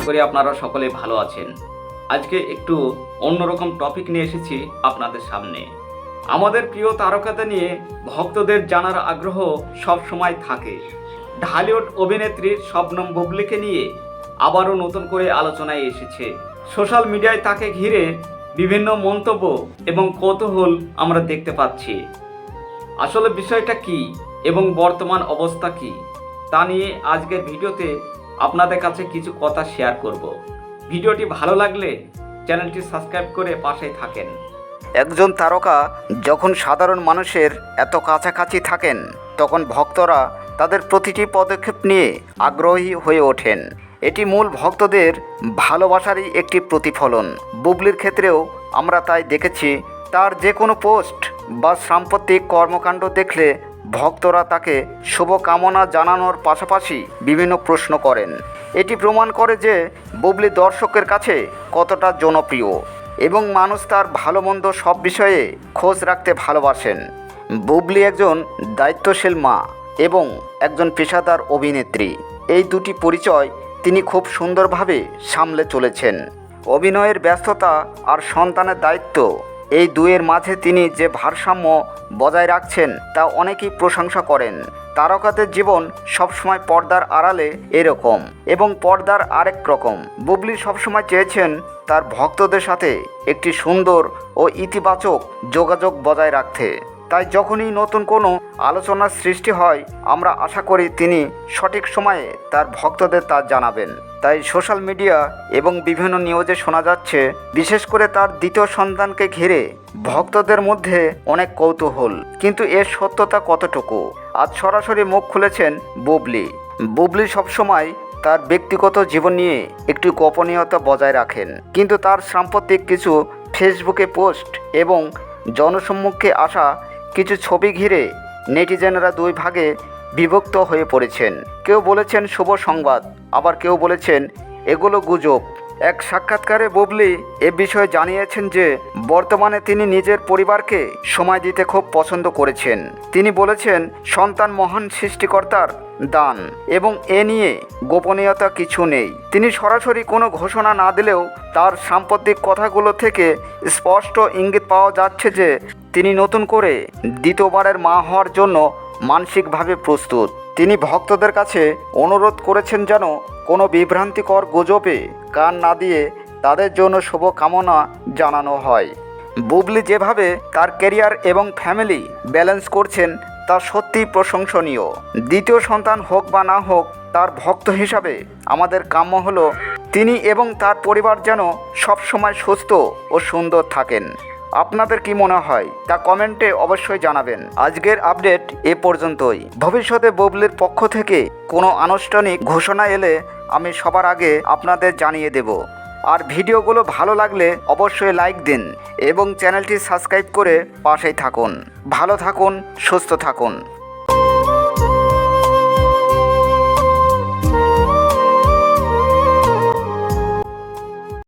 করি আপনারা সকলেই ভালো আছেন। আজকে একটু অন্যরকম টপিক নিয়ে এসেছি আপনাদের সামনে। আমাদের প্রিয় তারকাদের নিয়ে ভক্তদের জানার আগ্রহ সব সময় থাকে। ঢালিউড অভিনেত্রী শবনম বুবলিকে নিয়ে আবারও নতুন করে আলোচনায় এসেছে। সোশ্যাল মিডিয়ায় তাকে ঘিরে বিভিন্ন মন্তব্য এবং কৌতূহল আমরা দেখতে পাচ্ছি। আসলে বিষয়টা কি এবং বর্তমান অবস্থা কি তা নিয়ে আজকের ভিডিওতে আপনাদের কাছে কিছু কথা শেয়ার করব। ভিডিওটি ভালো লাগলে চ্যানেলটি সাবস্ক্রাইব করে পাশেই থাকেন। একজন তারকা যখন সাধারণ মানুষের এত কাছাকাছি থাকেন তখন ভক্তরা তাদের প্রতিটি পদক্ষেপ নিয়ে আগ্রহী হয়ে ওঠেন। এটি মূল ভক্তদের ভালোবাসারই একটি প্রতিফলন। বুবলির ক্ষেত্রেও আমরা তাই দেখেছি। তার যে কোনো পোস্ট বা সাম্প্রতিক কর্মকাণ্ড দেখলে ভক্তরা তাকে শুভকামনা জানানোর পাশাপাশি বিভিন্ন প্রশ্ন করেন। এটি প্রমাণ করে যে বুবলি দর্শকের কাছে কতটা জনপ্রিয় এবং মানুষ তার ভালো মন্দ সব বিষয়ে খোঁজ রাখতে ভালোবাসেন। বুবলি একজন দায়িত্বশীল মা এবং একজন পেশাদার অভিনেত্রী। এই দুটি পরিচয় তিনি খুব সুন্দরভাবে সামলে চলেছেন। অভিনয়ের ব্যস্ততা আর সন্তানের দায়িত্ব, এই দুয়ের মাঝে তিনি যে ভারসাম্য বজায় রাখছেন তা অনেকেই প্রশংসা করেন। তারকাদের জীবন সবসময় পর্দার আড়ালে এরকম এবং পর্দার আরেক রকম। বুবলি সবসময় চেয়েছেন তার ভক্তদের সাথে একটি সুন্দর ও ইতিবাচক যোগাযোগ বজায় রাখতে। তাই যখনই নতুন কোনো আলোচনার সৃষ্টি হয় আমরা আশা করি তিনি সঠিক সময়ে তার ভক্তদের তা জানাবেন। তাই সোশ্যাল মিডিয়া এবং বিভিন্ন নিউজে শোনা যাচ্ছে, বিশেষ করে তার দ্বিতীয় সন্তানকে ঘিরে ভক্তদের মধ্যে অনেক কৌতূহল। কিন্তু এর সত্যতা কতটুকু? আজ সরাসরি মুখ খুলেছেন বুবলি। বুবলি সবসময় তার ব্যক্তিগত জীবন নিয়ে একটি গোপনীয়তা বজায় রাখেন, কিন্তু তার সাম্প্রতিক কিছু ফেসবুকে পোস্ট এবং জনসম্মুখে আসা কিছু ছবি ঘিরে নেটিজেনরা দুই ভাগে বিভক্ত হয়ে পড়েছেন। কেউ বলেছেন শুভ সংবাদ, আবার কেউ বলেছেন এগুলো গুজব। এক সাক্ষাৎকারে বুবলি এ বিষয়ে জানিয়েছেন যে বর্তমানে তিনি নিজের পরিবারকে সময় দিতে খুব পছন্দ করেছেন। তিনি বলেছেন সন্তান মহান সৃষ্টিকর্তার দান এবং এ নিয়ে গোপনীয়তা কিছু নেই। তিনি সরাসরি কোনো ঘোষণা না দিলেও তার সাম্প্রতিক কথাগুলো থেকে স্পষ্ট ইঙ্গিত পাওয়া যাচ্ছে যে তিনি নতুন করে দ্বিতীয়বারের মা হওয়ার জন্য মানসিকভাবে প্রস্তুত। তিনি ভক্তদের কাছে অনুরোধ করেছেন যেন কোনো বিভ্রান্তিকর গুজবে কান না দিয়ে তাদের জন্য শুভকামনা জানানো হয়। বুবলি যেভাবে তার ক্যারিয়ার এবং ফ্যামিলি ব্যালেন্স করছেন তা সত্যিই প্রশংসনীয়। দ্বিতীয় সন্তান হোক বা না হোক, তার ভক্ত হিসাবে আমাদের কাম্য হলো তিনি এবং তার পরিবার যেন সবসময় সুস্থ ও সুন্দর থাকেন। আপনাদের কি মনে হয় তা কমেন্টে অবশ্যই জানাবেন। আজকের আপডেট এ পর্যন্তই। ভবিষ্যতে বুবলির পক্ষ থেকে কোনো আনুষ্ঠানিক ঘোষণা এলে আমি সবার আগে আপনাদের জানিয়ে দেব। আর ভিডিওগুলো ভালো লাগলে অবশ্যই লাইক দিন এবং চ্যানেলটি সাবস্ক্রাইব করে পাশেই থাকুন। ভালো থাকুন, সুস্থ থাকুন।